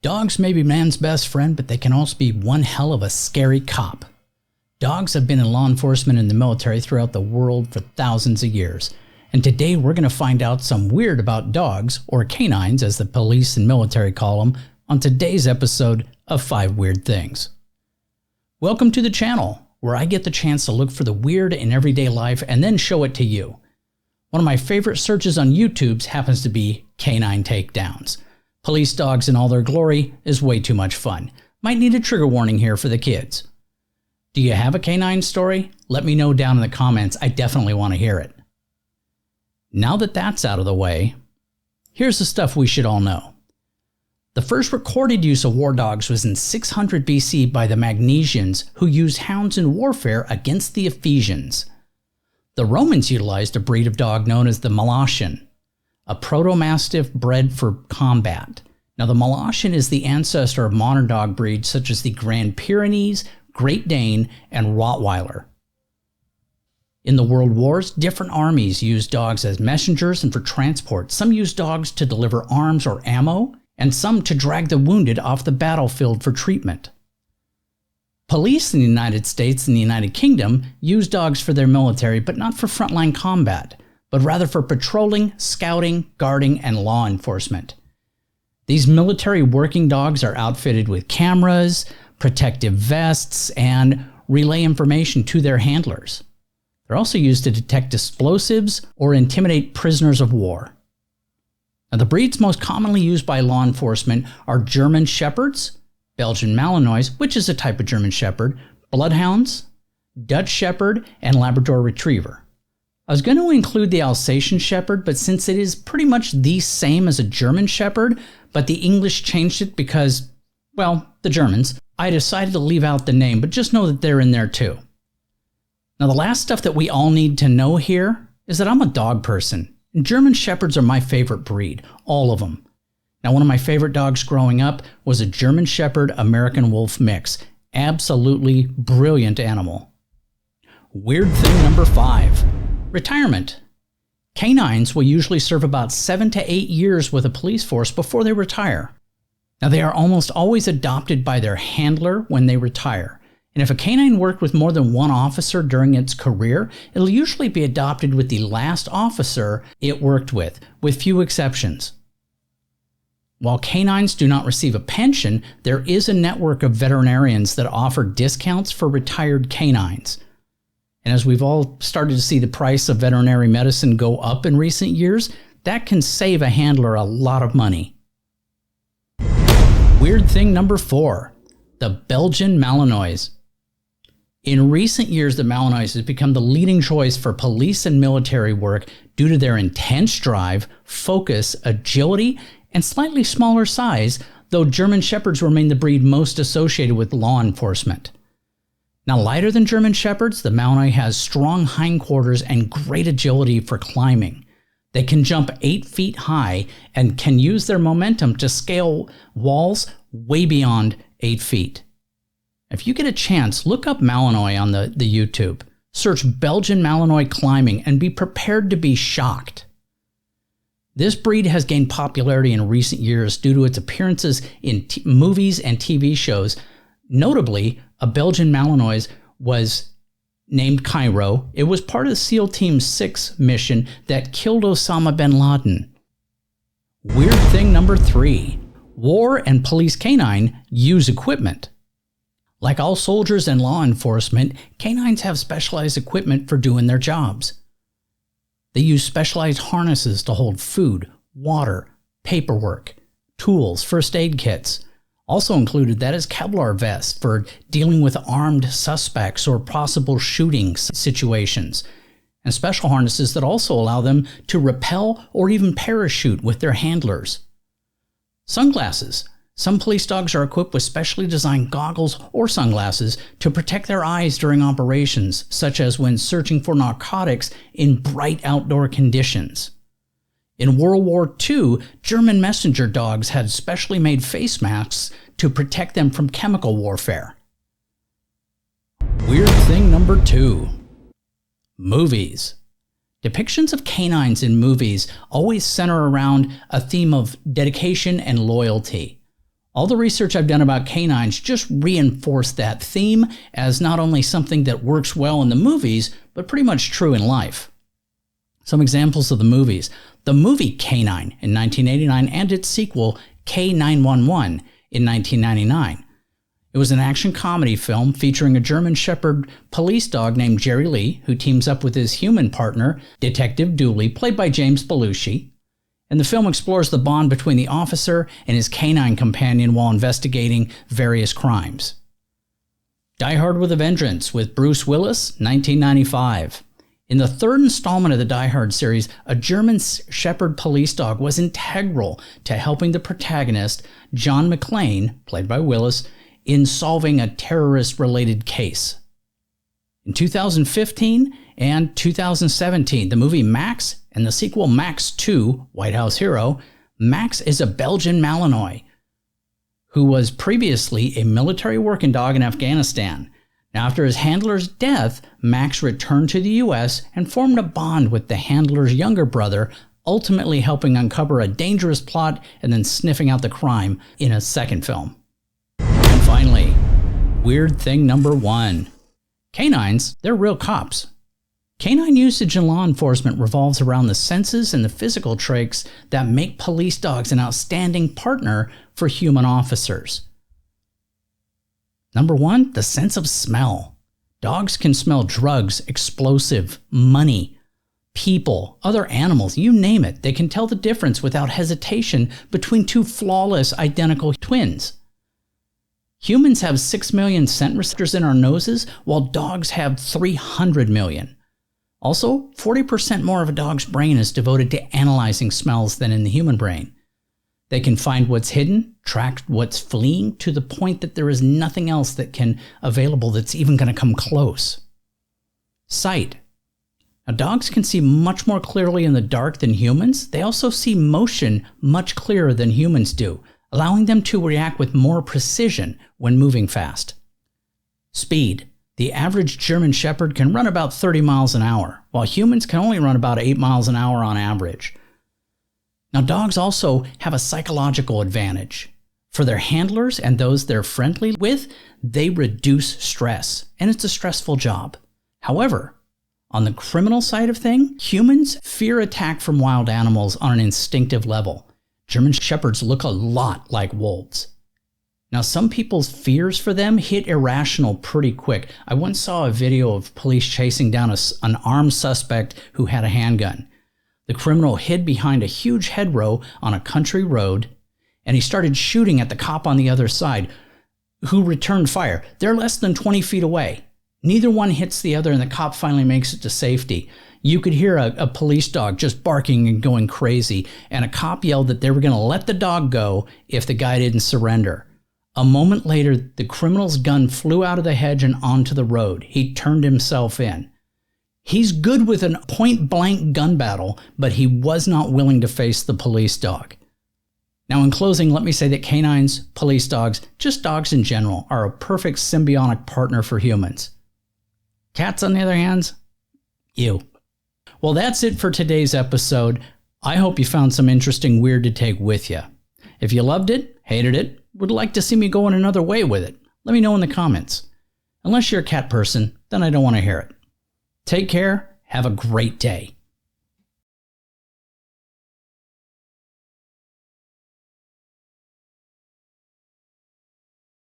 Dogs may be man's best friend, but they can also be one hell of a scary cop. Dogs have been in law enforcement and the military throughout the world for thousands of years. And today we're going to find out some weird about dogs, or canines as the police and military call them, on today's episode of 5 Weird Things. Welcome to the channel, where I get the chance to look for the weird in everyday life and then show it to you. One of my favorite searches on YouTube happens to be canine takedowns. Police dogs in all their glory is way too much fun. Might need a trigger warning here for the kids. Do you have a canine story? Let me know down in the comments. I definitely want to hear it. Now that that's out of the way, here's the stuff we should all know. The first recorded use of war dogs was in 600 BC by the Magnesians, who used hounds in warfare against the Ephesians. The Romans utilized a breed of dog known as the Malinois, a proto-mastiff bred for combat. Now the Malinois is the ancestor of modern dog breeds such as the Grand Pyrenees, Great Dane, and Rottweiler. In the World Wars, different armies used dogs as messengers and for transport. Some used dogs to deliver arms or ammo, and some to drag the wounded off the battlefield for treatment. Police in the United States and the United Kingdom use dogs for their military, but not for frontline combat, but rather for patrolling, scouting, guarding, and law enforcement. These military working dogs are outfitted with cameras, protective vests, and relay information to their handlers. They're also used to detect explosives or intimidate prisoners of war. Now, the breeds most commonly used by law enforcement are German Shepherds, Belgian Malinois, which is a type of German Shepherd, Bloodhounds, Dutch Shepherd, and Labrador Retriever. I was going to include the Alsatian Shepherd, but since it is pretty much the same as a German Shepherd, but the English changed it because, well, the Germans, I decided to leave out the name, but just know that they're in there too. Now, the last stuff that we all need to know here is that I'm a dog person, and German Shepherds are my favorite breed, all of them. Now, one of my favorite dogs growing up was a German Shepherd American Wolf mix. Absolutely brilliant animal. Weird thing number 5. Retirement. Canines will usually serve about 7 to 8 years with a police force before they retire. Now, they are almost always adopted by their handler when they retire. And if a canine worked with more than one officer during its career, it'll usually be adopted with the last officer it worked with few exceptions. While canines do not receive a pension, there is a network of veterinarians that offer discounts for retired canines. And as we've all started to see the price of veterinary medicine go up in recent years, that can save a handler a lot of money. Weird thing number 4, the Belgian Malinois. In recent years, the Malinois has become the leading choice for police and military work due to their intense drive, focus, agility, and slightly smaller size, though German Shepherds remain the breed most associated with law enforcement. Now, lighter than German Shepherds, the Malinois has strong hindquarters and great agility for climbing. They can jump 8 feet high and can use their momentum to scale walls way beyond 8 feet. If you get a chance, look up Malinois on the YouTube. Search Belgian Malinois climbing and be prepared to be shocked. This breed has gained popularity in recent years due to its appearances in movies and TV shows. Notably, a Belgian Malinois was named Cairo. It was part of SEAL Team 6 mission that killed Osama bin Laden. Weird thing number 3. War and police canine use equipment. Like all soldiers and law enforcement, canines have specialized equipment for doing their jobs. They use specialized harnesses to hold food, water, paperwork, tools, first aid kits. Also included that is Kevlar vests for dealing with armed suspects or possible shooting situations, and special harnesses that also allow them to rappel or even parachute with their handlers. Sunglasses. Some police dogs are equipped with specially designed goggles or sunglasses to protect their eyes during operations, such as when searching for narcotics in bright outdoor conditions. In World War II, German messenger dogs had specially made face masks to protect them from chemical warfare. Weird thing number 2. Movies. Depictions of canines in movies always center around a theme of dedication and loyalty. All the research I've done about canines just reinforced that theme as not only something that works well in the movies, but pretty much true in life. Some examples of the movies. The movie Canine in 1989 and its sequel K911 in 1999. It was an action comedy film featuring a German Shepherd police dog named Jerry Lee, who teams up with his human partner, Detective Dooley, played by James Belushi. And the film explores the bond between the officer and his canine companion while investigating various crimes. Die Hard with a Vengeance with Bruce Willis, 1995. In the third installment of the Die Hard series, a German Shepherd police dog was integral to helping the protagonist, John McClane, played by Willis, in solving a terrorist-related case. In 2015 and 2017, the movie Max and the sequel Max 2, White House Hero, Max is a Belgian Malinois who was previously a military working dog in Afghanistan. Now, after his handler's death, Max returned to the U.S. and formed a bond with the handler's younger brother, ultimately helping uncover a dangerous plot and then sniffing out the crime in a second film. And finally, weird thing number 1. Canines, they're real cops. Canine usage in law enforcement revolves around the senses and the physical traits that make police dogs an outstanding partner for human officers. Number 1, the sense of smell. Dogs can smell drugs, explosive, money, people, other animals, you name it. They can tell the difference without hesitation between two flawless, identical twins. Humans have 6 million scent receptors in our noses, while dogs have 300 million. Also, 40% more of a dog's brain is devoted to analyzing smells than in the human brain. They can find what's hidden, track what's fleeing, to the point that there is nothing else that can available that's even going to come close. Sight. Now, dogs can see much more clearly in the dark than humans. They also see motion much clearer than humans do, allowing them to react with more precision when moving fast. Speed. The average German Shepherd can run about 30 miles an hour, while humans can only run about 8 miles an hour on average. Now, dogs also have a psychological advantage. For their handlers and those they're friendly with, they reduce stress, and it's a stressful job. However, on the criminal side of things, humans fear attack from wild animals on an instinctive level. German Shepherds look a lot like wolves. Now, some people's fears for them hit irrational pretty quick. I once saw a video of police chasing down an armed suspect who had a handgun. The criminal hid behind a huge hedgerow on a country road, and he started shooting at the cop on the other side, who returned fire. They're less than 20 feet away. Neither one hits the other, and the cop finally makes it to safety. You could hear a police dog just barking and going crazy, and a cop yelled that they were going to let the dog go if the guy didn't surrender. A moment later, the criminal's gun flew out of the hedge and onto the road. He turned himself in. He's good with a point-blank gun battle, but he was not willing to face the police dog. Now, in closing, let me say that canines, police dogs, just dogs in general, are a perfect symbiotic partner for humans. Cats, on the other hand, ew. Well, that's it for today's episode. I hope you found some interesting weird to take with you. If you loved it, hated it, would like to see me go in another way with it, let me know in the comments. Unless you're a cat person, then I don't want to hear it. Take care. Have a great day.